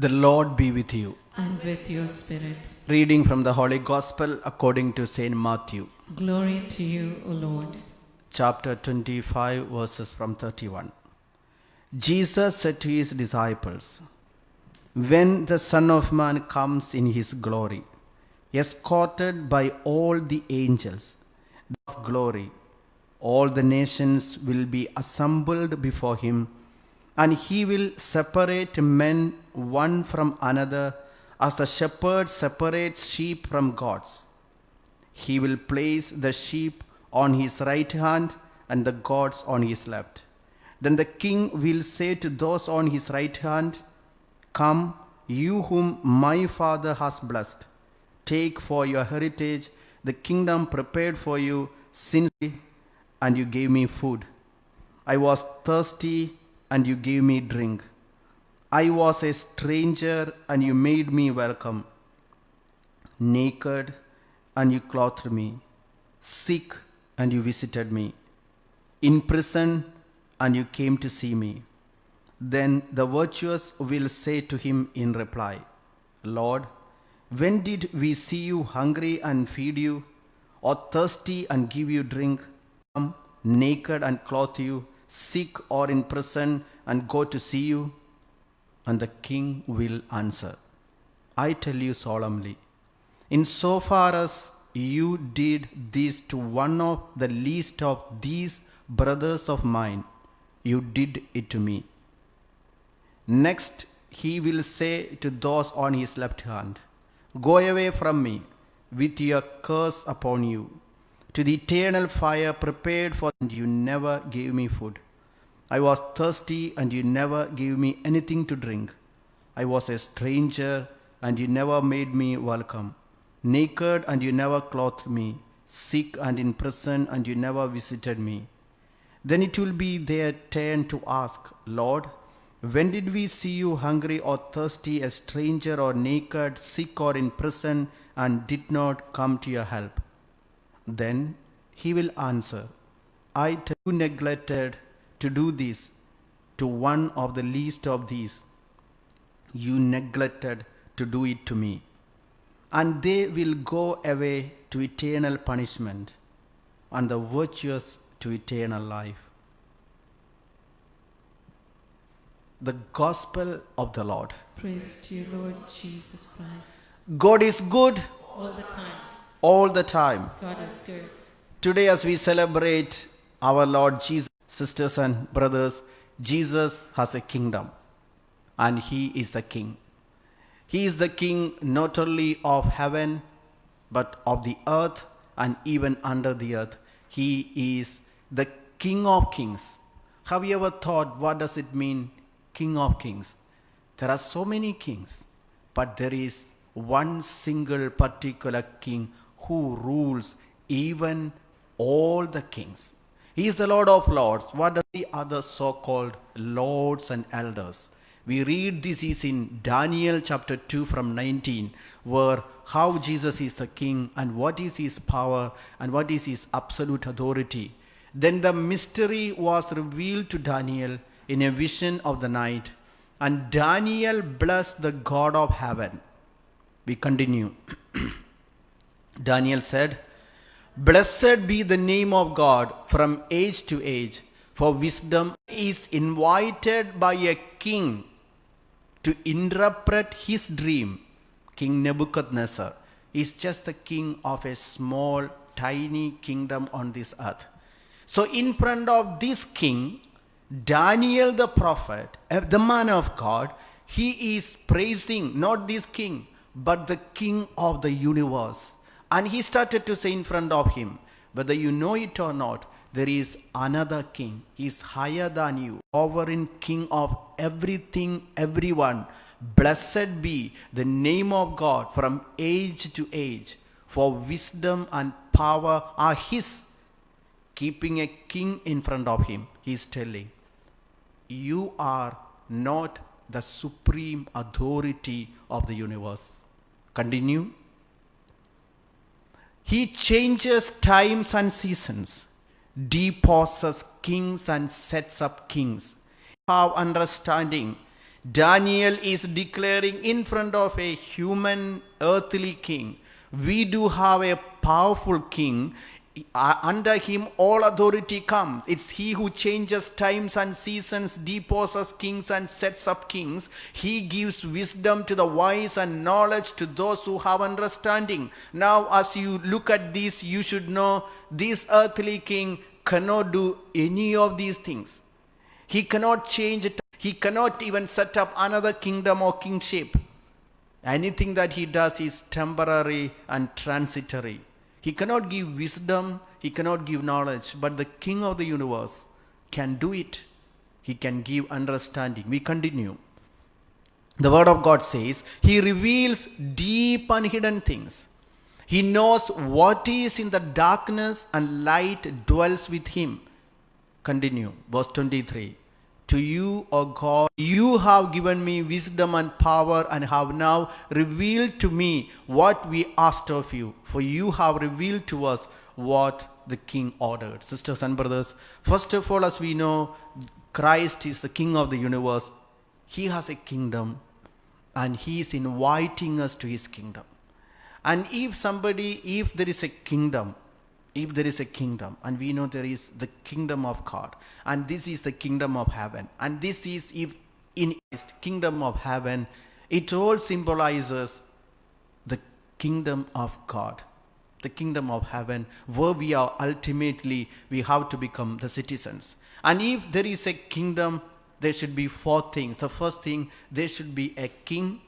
The Lord be with you. And with your spirit. Reading from the Holy Gospel according to Saint Matthew. Glory to you, O Lord. Chapter 25, verses from 31. Jesus said to his disciples, "When the Son of Man comes in his glory, escorted by all the angels of glory, all the nations will be assembled before him, and he will separate men one from another as the shepherd separates sheep from goats. He will place the sheep on his right hand and the goats on his left. Then the king will say to those on his right hand, 'Come, you whom my Father has blessed, take for your heritage the kingdom prepared for you since and you gave me food. I was thirsty and you gave me drink. I was a stranger and you made me welcome. Naked and you clothed me. Sick and you visited me. In prison and you came to see me.' Then the virtuous will say to him in reply, 'Lord, when did we see you hungry and feed you, or thirsty and give you drink? Come, naked and clothe you, sick or in prison and go to see you?' And the king will answer, 'I tell you solemnly, insofar as you did this to one of the least of these brothers of mine, you did it to me.' Next, he will say to those on his left hand, 'Go away from me with your curse upon you, to the eternal fire prepared for you. You never gave me food. I was thirsty and you never gave me anything to drink. I was a stranger and you never made me welcome. Naked and you never clothed me. Sick and in prison and you never visited me.' Then it will be their turn to ask, 'Lord, when did we see you hungry or thirsty, a stranger or naked, sick or in prison, and did not come to your help?' Then he will answer, 'I tell you, neglected to do this to one of the least of these, you neglected to do it to me.' And they will go away to eternal punishment, and the virtuous to eternal life." The Gospel of the Lord. Praise to you, Lord Jesus Christ. God is good All the time. all the time. God is good. Today, as we celebrate our Lord Jesus, sisters and brothers, Jesus has a kingdom and he is the king. He is the king not only of heaven but of the earth and even under the earth. He is the King of Kings. Have you ever thought, what does it mean, King of Kings? There are so many kings, but there is one single particular king who rules even all the kings. He is the Lord of Lords. What are the other so-called lords and elders? We read this is in Daniel chapter 2 from 19, where how Jesus is the king and what is his power and what is his absolute authority. Then the mystery was revealed to Daniel in a vision of the night, and Daniel blessed the God of heaven. We continue. Daniel said, "Blessed be the name of God from age to age, for wisdom is invited by a king to interpret his dream." King Nebuchadnezzar is just the king of a small, tiny kingdom on this earth. So in front of this king, Daniel the prophet, the man of God, he is praising not this king, but the king of the universe. And he started to say in front of him, whether you know it or not, there is another king. He is higher than you, sovereign king of everything, everyone. Blessed be the name of God from age to age, for wisdom and power are his. Keeping a king in front of him, he is telling, you are not the supreme authority of the universe. Continue. He changes times and seasons, deposes kings and sets up kings. Have understanding, Daniel is declaring in front of a human earthly king, we do have a powerful king. Under him all authority comes. It's he who changes times and seasons, deposes kings and sets up kings. He gives wisdom to the wise and knowledge to those who have understanding. Now as you look at this, you should know this earthly king cannot do any of these things. He cannot change it. He cannot even set up another kingdom or kingship. Anything that he does is temporary and transitory. He cannot give wisdom, he cannot give knowledge, but the King of the universe can do it. He can give understanding. We continue. The word of God says, he reveals deep and hidden things. He knows what is in the darkness, and light dwells with him. Continue. Verse 23. To you, O God, you have given me wisdom and power, and have now revealed to me what we asked of you. For you have revealed to us what the king ordered. Sisters and brothers, first of all, as we know, Christ is the King of the universe. He has a kingdom, and he is inviting us to his kingdom. And if there is a kingdom, and we know there is the kingdom of God, and this is the kingdom of heaven, and this is if in Christ, kingdom of heaven, it all symbolizes the kingdom of God, the kingdom of heaven, where we are ultimately, we have to become the citizens. And if there is a kingdom, there should be four things. The first thing, there should be a king.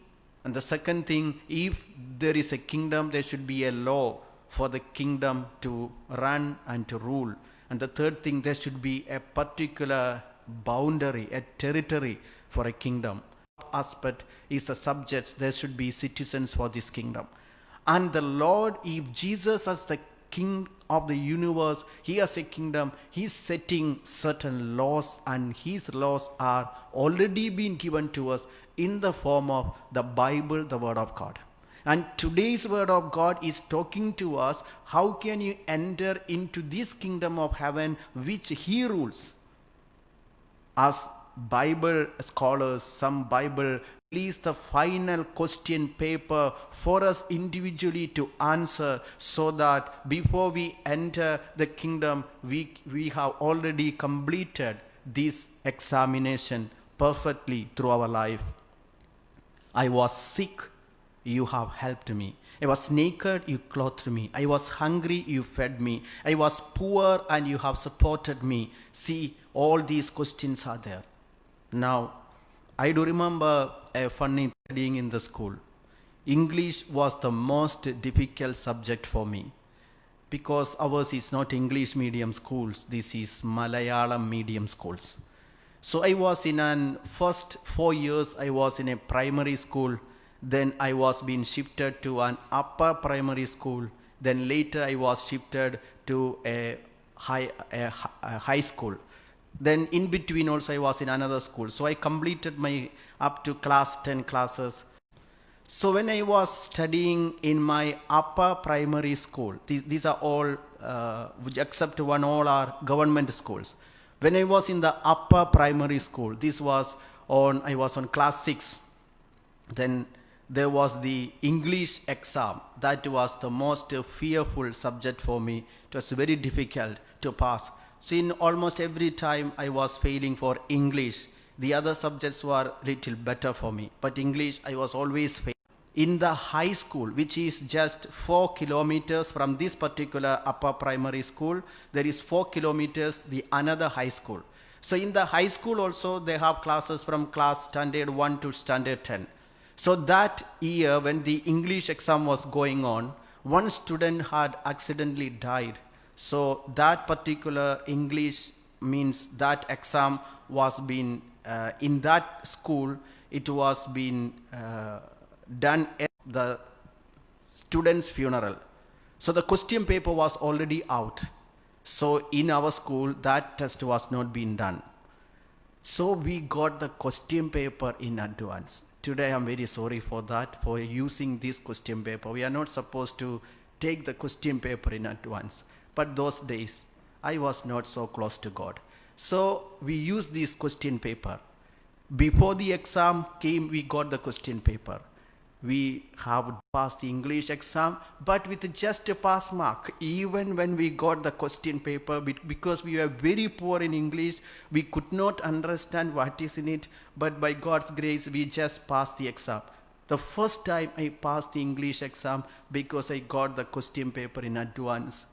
And the second thing, if there is a kingdom, there should be a law for the kingdom to run and to rule. And the third thing, there should be a particular boundary, a territory for a kingdom. Aspect is the subjects, there should be citizens for this kingdom. And the Lord, if Jesus as the King of the universe, he has a kingdom, he's setting certain laws, and his laws are already been given to us in the form of the Bible, the word of God. And today's word of God is talking to us, how can you enter into this kingdom of heaven which he rules? As Bible scholars, some Bible release the final question paper for us individually to answer, so that before we enter the kingdom, we have already completed this examination perfectly through our life. I was sick, you have helped me. I was naked, you clothed me. I was hungry, you fed me. I was poor, and you have supported me. See, all these questions are there. Now, I do remember a funny studying in the school. English was the most difficult subject for me, because ours is not English medium schools. This is Malayalam medium schools. So I was in first 4 years, I was in a primary school. Then I was being shifted to an upper primary school. Then later I was shifted to a high school. Then in between also I was in another school. So I completed my up to class 10 classes. So when I was studying in my upper primary school, these are all, except one, all are government schools. When I was in the upper primary school, I was on class 6. Then there was the English exam. That was the most fearful subject for me. It was very difficult to pass. So in almost every time I was failing for English. The other subjects were little better for me, but English I was always failing. In the high school, which is just 4 kilometers from this particular upper primary school, there is 4 kilometers the another high school. So in the high school also they have classes from class standard 1 to standard 10. So that year when the English exam was going on, one student had accidentally died. So that particular English means that exam was being, in that school, it was being done at the student's funeral. So the question paper was already out. So in our school, that test was not being done. So we got the question paper in advance. Today I'm very sorry for that, for using this question paper. We are not supposed to take the question paper in advance. But those days, I was not so close to God. So we used this question paper. Before the exam came, we got the question paper. We have passed the English exam, but with just a pass mark. Even when we got the question paper, because we were very poor in English, we could not understand what is in it, but by God's grace, we just passed the exam. The first time I passed the English exam because I got the question paper in advance.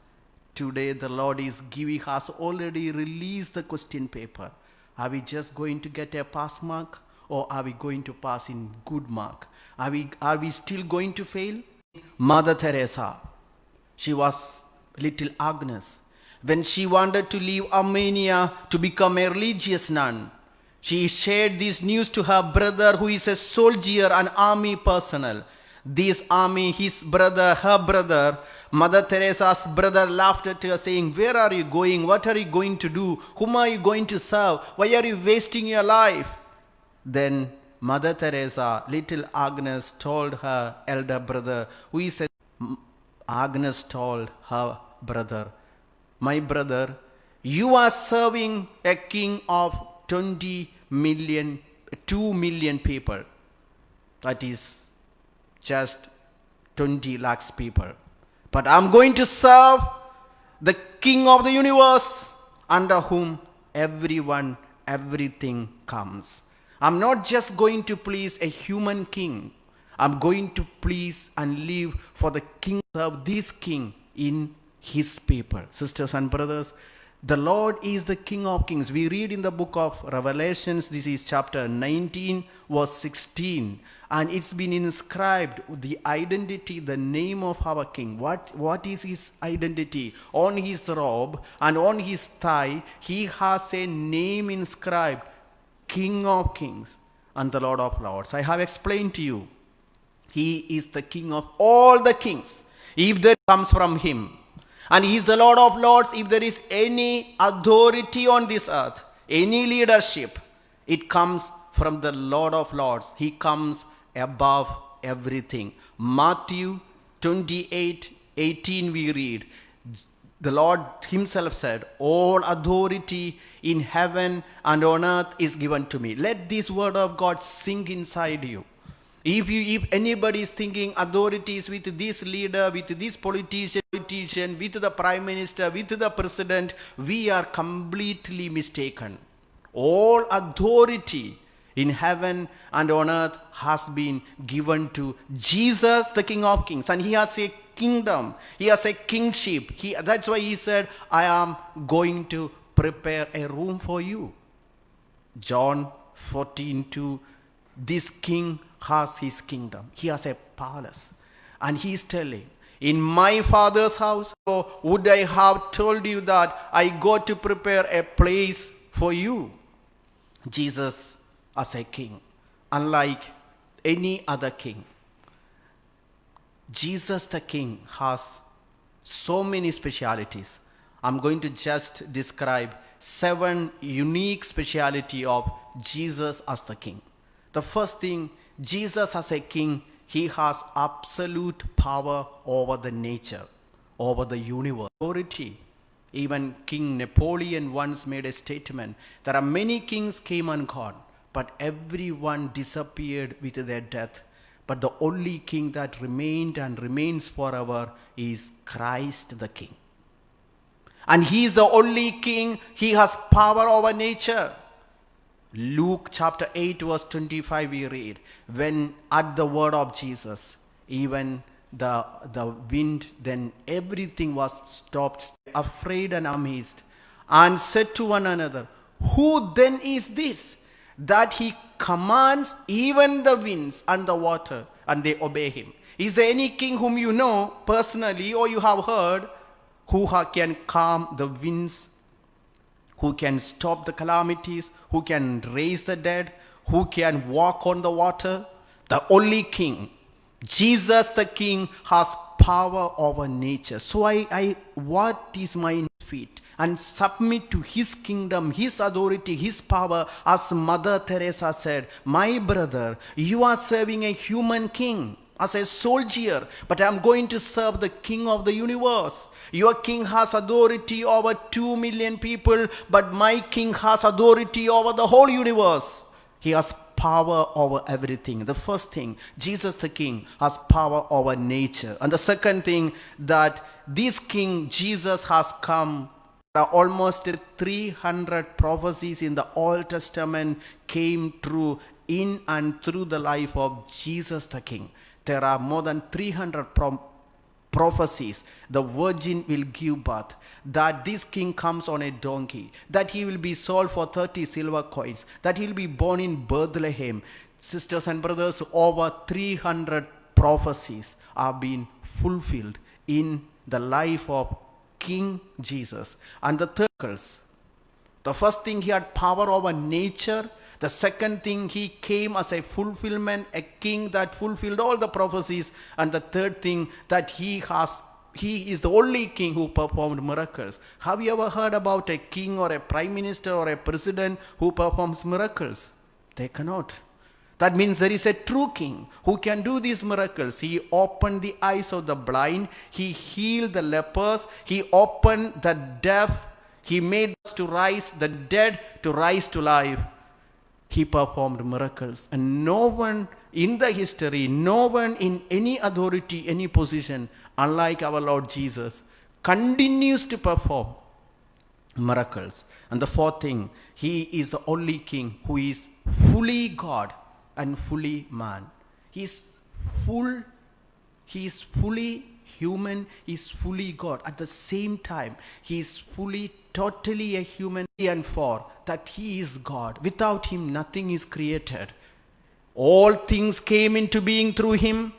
Today the Lord is giving us already released the question paper. Are we just going to get a pass mark, or are we going to pass in good mark? Are we still going to fail? Mother Teresa, she was little Agnes. When she wanted to leave Armenia to become a religious nun, she shared this news to her brother, who is a soldier and army personnel. This army, his brother, her brother, Mother Teresa's brother laughed at her, saying, "Where are you going? What are you going to do? Whom are you going to serve? Why are you wasting your life?" Then Mother Teresa, little Agnes, told her elder brother, who is a Agnes told her brother, "My brother, you are serving a king of 2 million people. That is just 20 lakhs people. But I'm going to serve the king of the universe, under whom everyone, everything comes. I'm not just going to please a human king. I'm going to please and live for the king, serve this king in his people." Sisters and brothers, the Lord is the King of Kings. We read in the book of Revelations, this is chapter 19, verse 16. And it's been inscribed, the identity, the name of our King. What is his identity? On his robe and on his thigh, he has a name inscribed, King of Kings and the Lord of Lords. I have explained to you, he is the King of all the kings, if that comes from him. And he is the Lord of Lords. If there is any authority on this earth, any leadership, it comes from the Lord of Lords. He comes above everything. Matthew 28:18 we read, the Lord himself said, "All authority in heaven and on earth is given to me." Let this word of God sink inside you. If anybody is thinking authority is with this leader, with this politician, with the prime minister, with the president, we are completely mistaken. All authority in heaven and on earth has been given to Jesus, the King of Kings, and he has a kingdom, he has a kingship. That's why he said, "I am going to prepare a room for you." John 14:2, this king has his kingdom. He has a palace. And he is telling, "In my Father's house, so would I have told you that I go to prepare a place for you." Jesus as a king, unlike any other king. Jesus the King has so many specialities. I'm going to just describe 7 unique speciality of Jesus as the King. The first thing, Jesus as a king, he has absolute power over the nature, over the universe. Authority. Even King Napoleon once made a statement, there are many kings came and gone, but everyone disappeared with their death. But the only king that remained and remains forever is Christ the King. And he is the only king, he has power over nature. Luke chapter 8 verse 25 we read, when at the word of Jesus, even the wind, then everything was stopped, afraid and amazed, and said to one another, "Who then is this, that he commands even the winds and the water, and they obey him?" Is there any king whom you know personally or you have heard who can calm the winds, who can stop the calamities, who can raise the dead, who can walk on the water? The only king, Jesus the King, has power over nature. So I what is my feet and submit to his kingdom, his authority, his power. As Mother Teresa said, "My brother, you are serving a human king as a soldier, but I am going to serve the King of the universe. Your king has authority over 2 million people, but my king has authority over the whole universe." He has power over everything. The first thing, Jesus the King has power over nature. And the second thing, that this King Jesus has come. There are almost 300 prophecies in the Old Testament came true in and through the life of Jesus the King. There are more than 300 prophecies. The virgin will give birth, that this king comes on a donkey, that he will be sold for 30 silver coins, that he will be born in Bethlehem. Sisters and brothers, over 300 prophecies are being fulfilled in the life of King Jesus. And the third, the first thing, he had power over nature. The second thing, he came as a fulfillment, a king that fulfilled all the prophecies. And the third thing, that he is the only king who performed miracles. Have you ever heard about a king or a prime minister or a president who performs miracles? They cannot. That means there is a true king who can do these miracles. He opened the eyes of the blind. He healed the lepers. He opened the deaf. He made us to rise, the dead to rise to life. He performed miracles. And no one in the history, no one in any authority, any position, unlike our Lord Jesus, continues to perform miracles. And the fourth thing, he is the only king who is fully God and fully man. He is fully human, he is fully God. At the same time, he is fully, totally a human. And for that, he is God. Without him, nothing is created. All things came into being through him,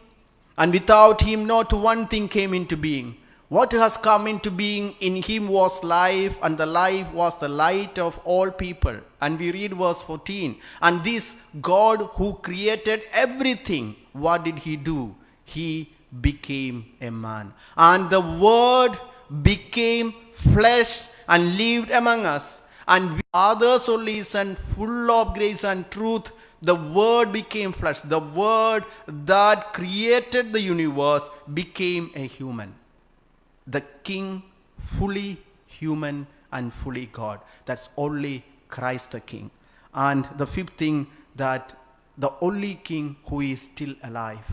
and without him, not one thing came into being. What has come into being in him was life, and the life was the light of all people. And we read verse 14. And this God who created everything, what did he do? He became a man. And the word became flesh and lived among us. And we are the only Son, full of grace and truth. The word became flesh. The word that created the universe became a human. The king, fully human and fully God. That's only Christ the King. And the fifth thing, that the only king who is still alive.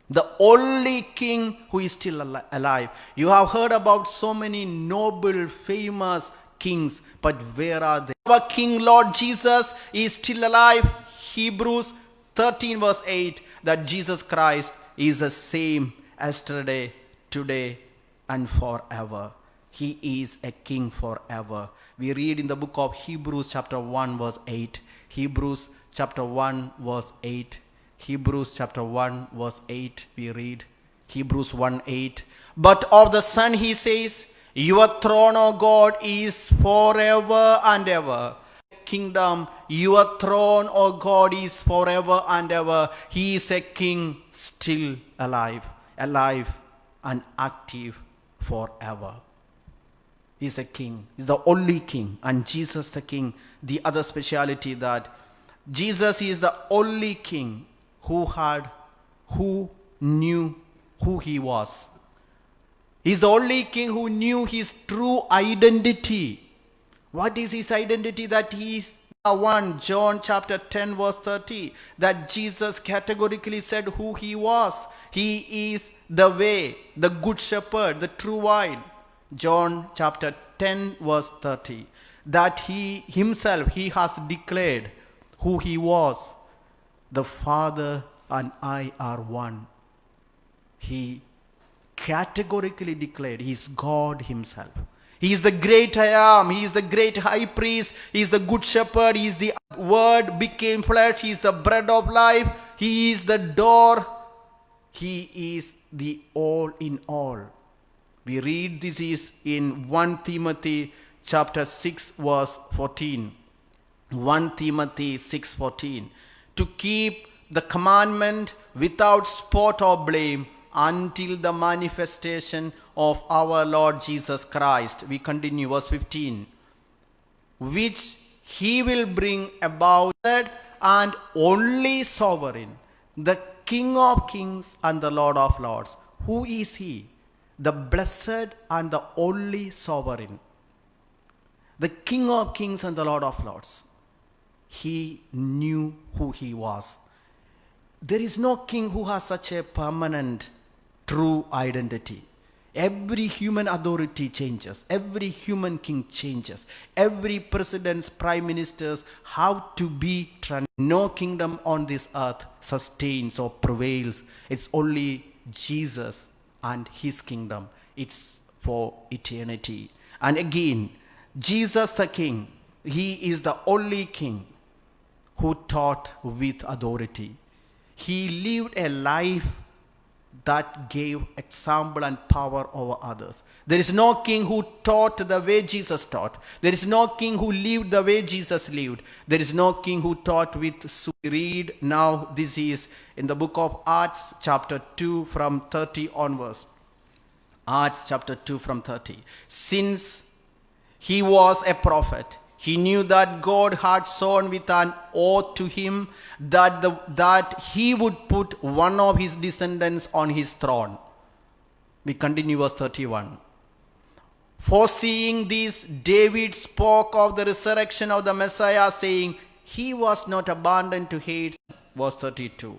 The only king who is still alive. You have heard about so many noble, famous kings, but where are they? Our King Lord Jesus is still alive. Hebrews 13 verse 8, that Jesus Christ is the same yesterday, today, and forever. He is a king forever. We read in the book of Hebrews chapter 1 verse 8. Hebrews chapter 1 verse 8. Hebrews chapter 1 verse 8, we read. Hebrews 1:8. But of the Son he says, your throne, O God, is forever and ever. Kingdom, your throne, O God, is forever and ever. He is a king still alive and active forever. He is a king. He is the only king. And Jesus the King, the other speciality, that Jesus is the only king who knew who he was. He's the only king who knew his true identity. What is his identity? That he is the one. John chapter 10 verse 30, that Jesus categorically said who he was. He is the way, the good shepherd, the true vine. John chapter 10 verse 30, that he himself, he has declared who he was. The Father and I are one. He categorically declared he is God himself. He is the great I am. He is the great high priest. He is the good shepherd. He is the word became flesh. He is the bread of life. He is the door. He is the all in all. We read this is in 1 Timothy chapter 6 verse 14. 1 Timothy 6:14. To keep the commandment without spot or blame until the manifestation of our Lord Jesus Christ. We continue verse 15. Which he will bring about, and only sovereign, the King of kings and the Lord of lords. Who is he? The blessed and the only sovereign, the King of kings and the Lord of lords. he knew who he was. There is no king who has such a permanent, true identity. Every human authority changes. Every human king changes. Every president's, prime ministers have to be no kingdom on this earth sustains or prevails. It's only Jesus and his kingdom. It's for eternity. And again, Jesus the king, he is the only king who taught with authority. He lived a life that gave example and power over others. There is no king who taught the way Jesus taught. There is no king who lived the way Jesus lived. There is no king who taught with. We read now, this is in the book of Acts chapter 2 from 30 onwards. Acts chapter 2 from 30. Since he was a prophet, he knew that God had sworn with an oath to him that he would put one of his descendants on his throne. We continue verse 31. Foreseeing this, David spoke of the resurrection of the Messiah, saying, he was not abandoned to hate. Verse 32.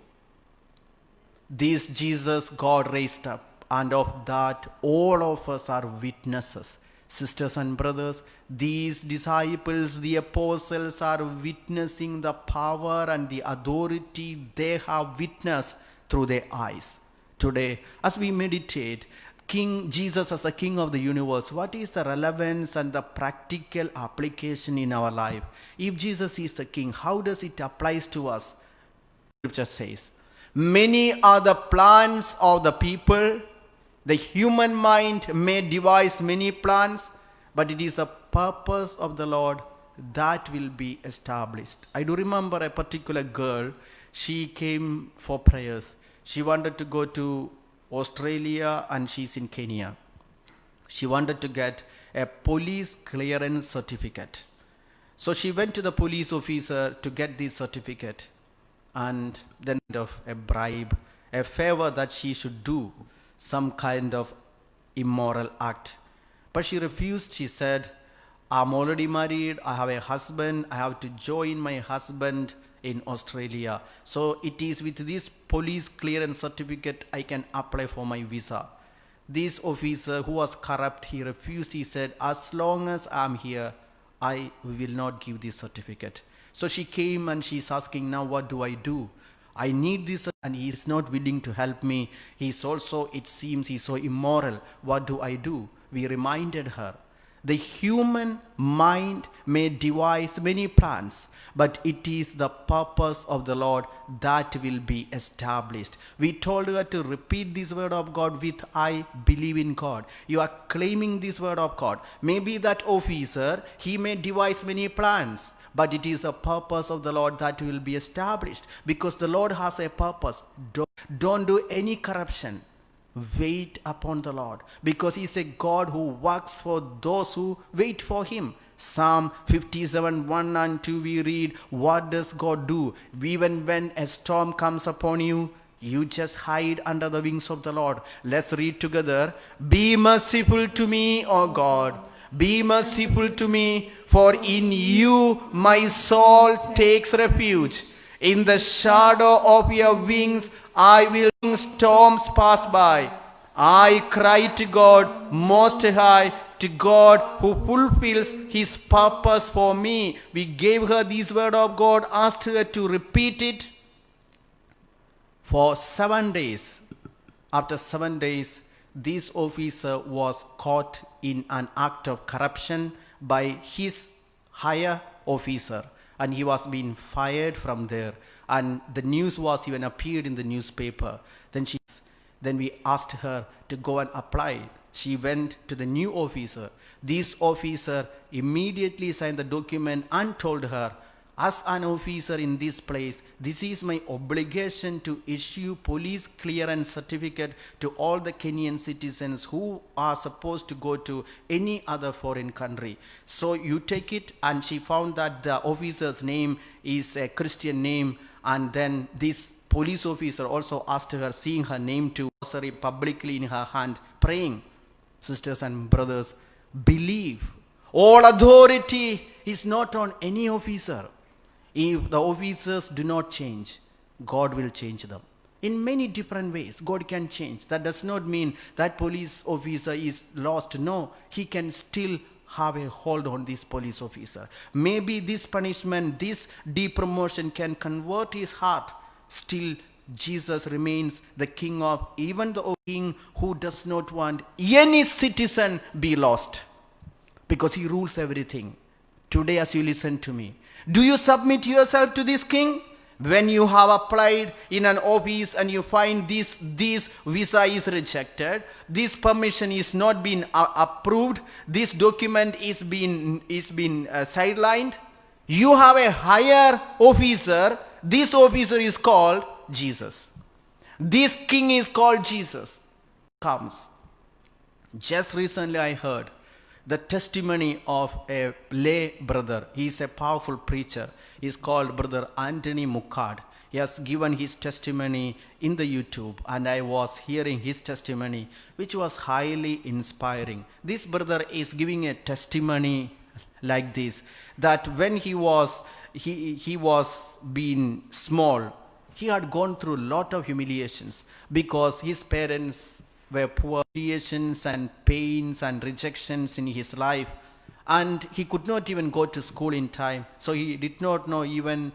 This Jesus God raised up, and of that all of us are witnesses. Sisters and brothers, these disciples, the apostles, are witnessing the power and the authority they have witnessed through their eyes. Today, as we meditate, King Jesus as the King of the universe, what is the relevance and the practical application in our life? If Jesus is the King, how does it apply to us? Scripture says, many are the plans of the people. The human mind may devise many plans, but it is the purpose of the Lord that will be established. I do remember a particular girl. She came for prayers. She wanted to go to Australia and she's in Kenya. She wanted to get a police clearance certificate. So she went to the police officer to get this certificate, and then of a bribe, a favor that she should do some kind of immoral act. But she refused. She said, I'm already married, I have a husband, I have to join my husband in Australia. So it is with this police clearance certificate I can apply for my visa. This officer, who was corrupt, he refused. He said, as long as I'm here, I will not give this certificate. So she came and she's asking, now what do I do? I need this, and he is not willing to help me. He's also, it seems, he's so immoral. What do I do? We reminded her, the human mind may devise many plans, but it is the purpose of the Lord that will be established. We told her to repeat this word of God with, I believe in God. You are claiming this word of God. Maybe that officer, he may devise many plans, but it is the purpose of the Lord that will be established, because the Lord has a purpose. Don't do any corruption. Wait upon the Lord, because he is a God who works for those who wait for him. Psalm 57, 1 and 2 we read, what does God do? Even when a storm comes upon you, you just hide under the wings of the Lord. Let's read together. Be merciful to me, O God. Be merciful to me, for in you my soul takes refuge. In the shadow of your wings I will storms pass by. I cry to God most high, to God who fulfills his purpose for me. We gave her this word of God, asked her to repeat it for 7 days. After 7 days, this officer was caught in an act of corruption by his higher officer, and he was being fired from there, and the news was even appeared in the newspaper. Then we asked her to go and apply. She went to the new officer. This officer immediately signed the document and told her, as an officer in this place, this is my obligation to issue police clearance certificate to all the Kenyan citizens who are supposed to go to any other foreign country. So you take it. And she found that the officer's name is a Christian name. And then this police officer also asked her, seeing her name too, publicly in her hand, praying. Sisters and brothers, believe. All authority is not on any officer. If the officers do not change, God will change them. In many different ways, God can change. That does not mean that police officer is lost. No, he can still have a hold on this police officer. Maybe this punishment, this depromotion can convert his heart. Still, Jesus remains the king of even the king who does not want any citizen be lost, because he rules everything. Today, as you listen to me, do you submit yourself to this king? When you have applied in an office and you find this visa is rejected, this permission is not being approved, this document is being sidelined, you have a higher officer. This officer is called Jesus. This king is called Jesus. Comes. Just recently I heard the testimony of a lay brother. He is a powerful preacher. He is called Brother Anthony Mucard. He has given his testimony in the YouTube, and I was hearing his testimony, which was highly inspiring. This brother is giving a testimony like this, that when he was being small, he had gone through a lot of humiliations because his parents were poor, humiliations and pains and rejections in his life, and he could not even go to school in time, so he did not know even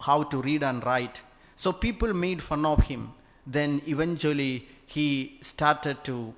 how to read and write. So people made fun of him. Then eventually he started to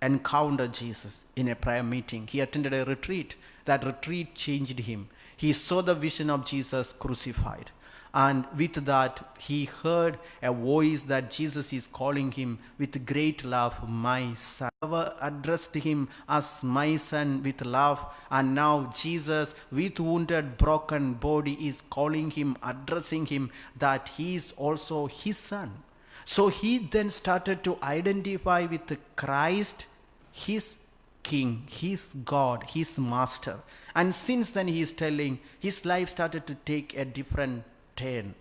encounter Jesus in a prayer meeting. He attended a retreat. That retreat changed him. He saw the vision of Jesus crucified. And with that, he heard a voice that Jesus is calling him with great love, my son. Ever addressed him as my son with love, and now Jesus, with wounded, broken body, is calling him, addressing him that he is also his son. So he then started to identify with Christ, his king, his God, his master. And since then he is telling, his life started to take a different turn.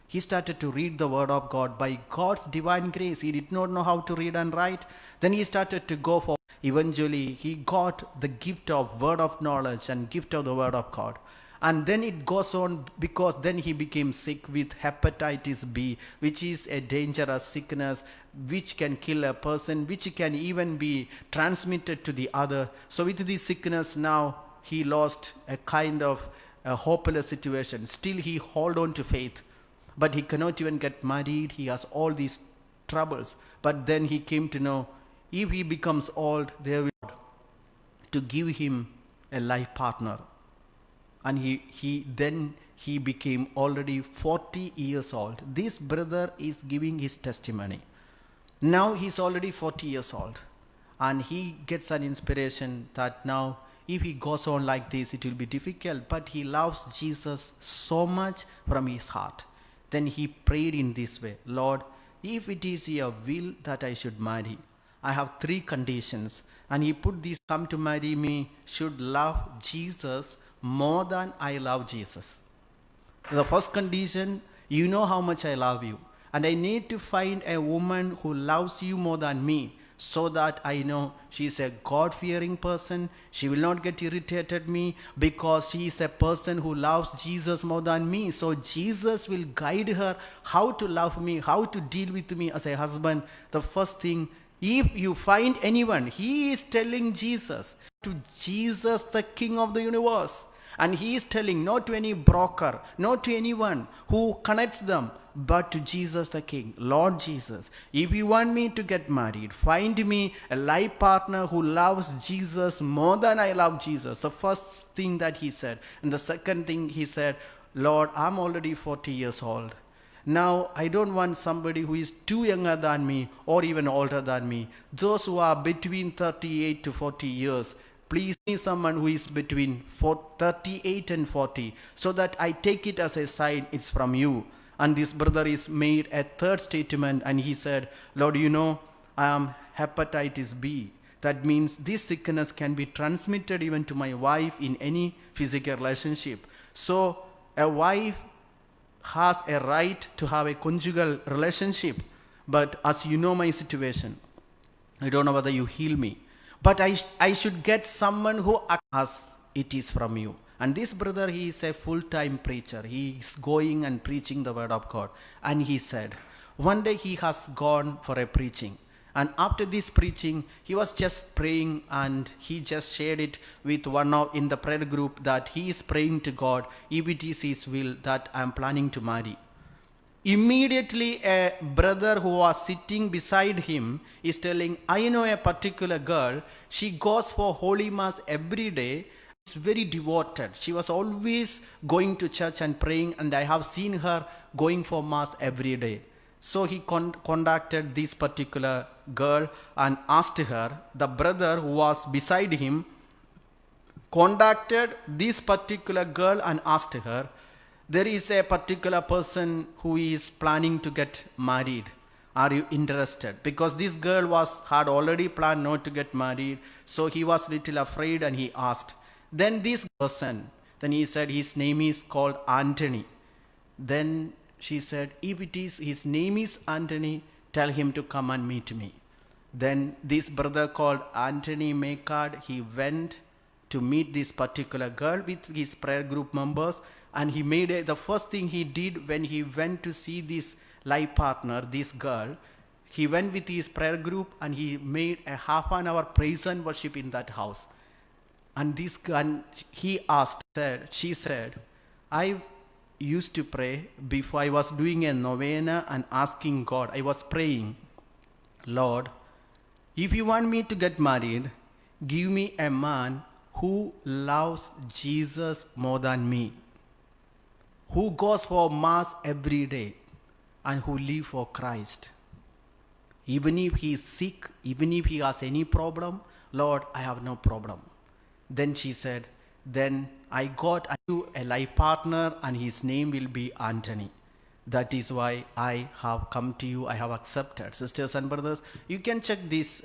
He started to read the word of God by God's divine grace. He did not know how to read and write. Then he started to go for, eventually he got the gift of word of knowledge and gift of the word of God. And then it goes on, because then he became sick with hepatitis B, which is a dangerous sickness which can kill a person, which can even be transmitted to the other. So with this sickness now, he lost a kind of a hopeless situation. Still he hold on to faith, but he cannot even get married. He has all these troubles. But then he came to know, if he becomes old, there will to give him a life partner. And he became already 40 years old. This brother is giving his testimony. Now he's already 40 years old, and he gets an inspiration that now if he goes on like this, it will be difficult. But he loves Jesus so much from his heart. Then he prayed in this way, Lord, if it is your will that I should marry, I have 3 conditions. And he put these: come to marry me should love Jesus more than I love Jesus. The first condition, you know how much I love you, and I need to find a woman who loves you more than me, so that I know she is a God-fearing person. She will not get irritated me, because she is a person who loves Jesus more than me. So Jesus will guide her how to love me, how to deal with me as a husband. The first thing, if you find anyone, he is telling Jesus, to Jesus, the King of the universe. And he is telling not to any broker, not to anyone who connects them, but to Jesus the King. Lord Jesus, if you want me to get married, find me a life partner who loves Jesus more than I love Jesus. The first thing that he said. And the second thing he said, Lord, I'm already 40 years old. Now, I don't want somebody who is too younger than me or even older than me. Those who are between 38 to 40 years, please me someone who is between 38 and 40, so that I take it as a sign it's from you. And this brother is made a third statement, and he said, Lord, you know, I am hepatitis B. That means this sickness can be transmitted even to my wife in any physical relationship. So a wife has a right to have a conjugal relationship. But as you know my situation, I don't know whether you heal me, but I should get someone who acts as it is from you. And this brother, he is a full-time preacher. He is going and preaching the word of God. And he said, one day he has gone for a preaching. And after this preaching, he was just praying, and he just shared it with one of in the prayer group that he is praying to God, if it is his will that I am planning to marry. Immediately a brother who was sitting beside him is telling, I know a particular girl, she goes for Holy Mass every day. She's very devoted. She was always going to church and praying, and I have seen her going for Mass every day. So he contacted this particular girl and asked her. The brother who was beside him contacted this particular girl and asked her, there is a particular person who is planning to get married. Are you interested? Because this girl had already planned not to get married, so he was little afraid and he asked. Then this person, then he said his name is called Anthony. Then she said, if it is his name is Anthony, tell him to come and meet me. Then this brother called Anthony Maycard, he went to meet this particular girl with his prayer group members, and he made the first thing he did when he went to see this life partner, this girl, he went with his prayer group and he made a half an hour praise and worship in that house. And she said, I used to pray before I was doing a novena and asking God. I was praying, Lord, if you want me to get married, give me a man who loves Jesus more than me, who goes for Mass every day, and who lives for Christ. Even if he is sick, even if he has any problem, Lord, I have no problem. Then she said, then I got a life partner and his name will be Anthony. That is why I have come to you, I have accepted. Sisters and brothers, you can check this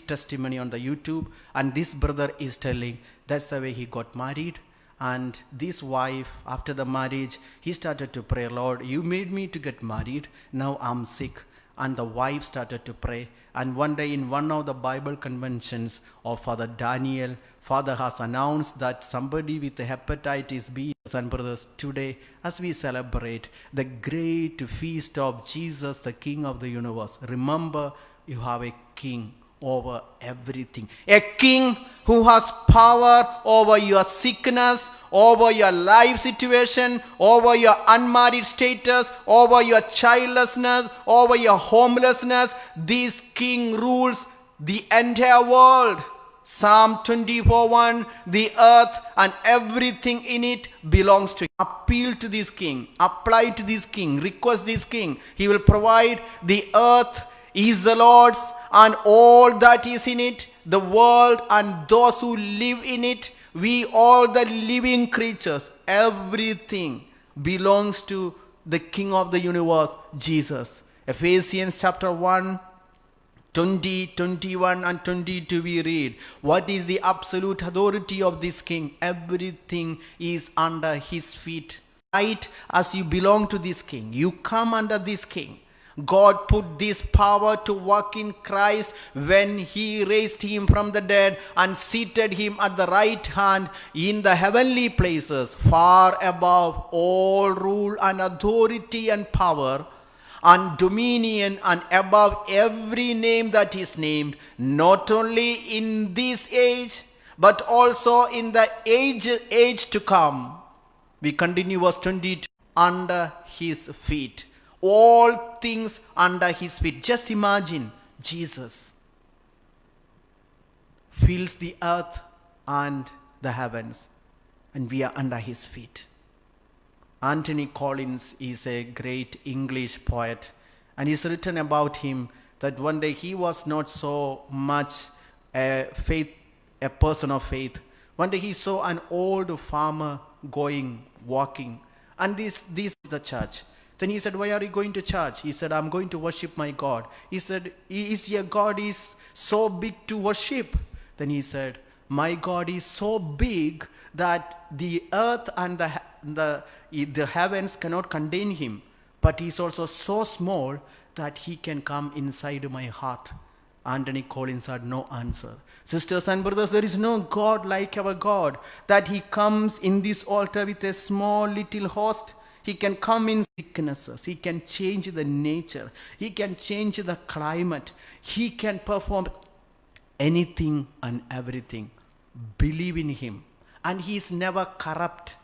testimony on the YouTube, and this brother is telling that's the way he got married. And this wife, after the marriage, he started to pray, Lord, you made me to get married, now I'm sick. And the wife started to pray. And one day in one of the Bible conventions of Father Daniel, Father has announced that somebody with hepatitis B, and brothers, today as we celebrate the great feast of Jesus, the King of the universe, remember you have a king over everything. A king who has power over your sickness, over your life situation, over your unmarried status, over your childlessness, over your homelessness. This king rules the entire world. Psalm 24:1, the earth and everything in it belongs to him. Appeal to this king, apply to this king, request this king. He will provide. The earth is the Lord's and all that is in it, the world and those who live in it, we all the living creatures, everything belongs to the King of the universe, Jesus. Ephesians chapter 1, 20, 21 and 22 we read, what is the absolute authority of this king? Everything is under his feet. Right as you belong to this king, you come under this king. God put this power to work in Christ when he raised him from the dead and seated him at the right hand in the heavenly places, far above all rule and authority and power and dominion, and above every name that is named, not only in this age but also in the age to come. We continue verse 22, under his feet. All things under his feet. Just imagine Jesus fills the earth and the heavens, and we are under his feet. Anthony Collins is a great English poet, and it's written about him that one day he was not so much a person of faith. One day he saw an old farmer walking, and this is the church. Then he said, why are you going to church? He said, I'm going to worship my God. He said, is your God is so big to worship? Then he said, my God is so big that the earth and the heavens cannot contain him. But he's also so small that he can come inside my heart. Anthony Collins had no answer. Sisters and brothers, there is no God like our God, that he comes in this altar with a small little host. He can come in sicknesses. He can change the nature. He can change the climate. He can perform anything and everything. Believe in him. And he is never corrupt.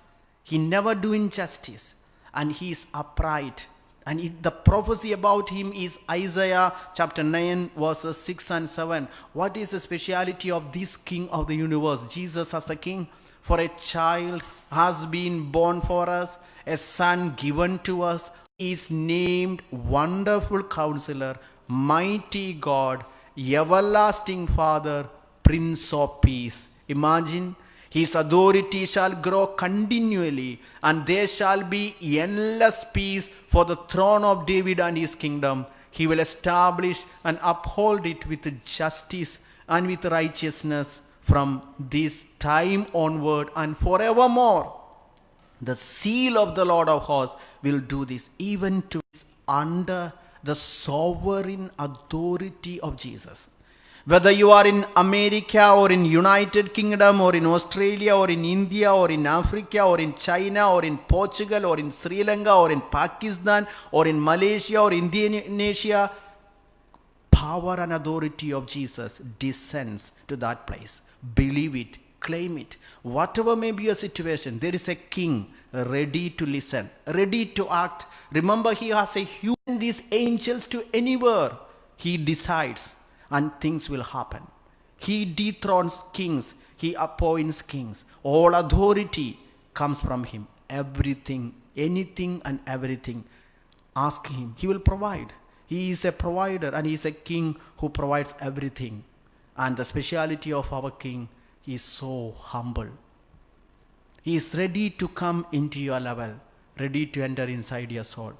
He never do injustice. And he is upright. And the prophecy about him is Isaiah chapter 9 verses 6 and 7. What is the speciality of this King of the universe? Jesus as the King. For a child has been born for us, a son given to us. He is named Wonderful Counselor, Mighty God, Everlasting Father, Prince of Peace. Imagine, his authority shall grow continually, and there shall be endless peace for the throne of David and his kingdom. He will establish and uphold it with justice and with righteousness from this time onward and forevermore. The seal of the Lord of hosts will do this, even to under the sovereign authority of Jesus. Whether you are in America or in United Kingdom or in Australia or in India or in Africa or in China or in Portugal or in Sri Lanka or in Pakistan or in Malaysia or Indonesia, power and authority of Jesus descends to that place. Believe it, claim it. Whatever may be your situation, there is a king ready to listen, ready to act. Remember, he has a human these angels to anywhere. He decides and things will happen. He dethrones kings. He appoints kings. All authority comes from him. Everything, anything and everything. Ask him. He will provide. He is a provider and he is a king who provides everything. And the speciality of our king, he is so humble. He is ready to come into your level, ready to enter inside your soul.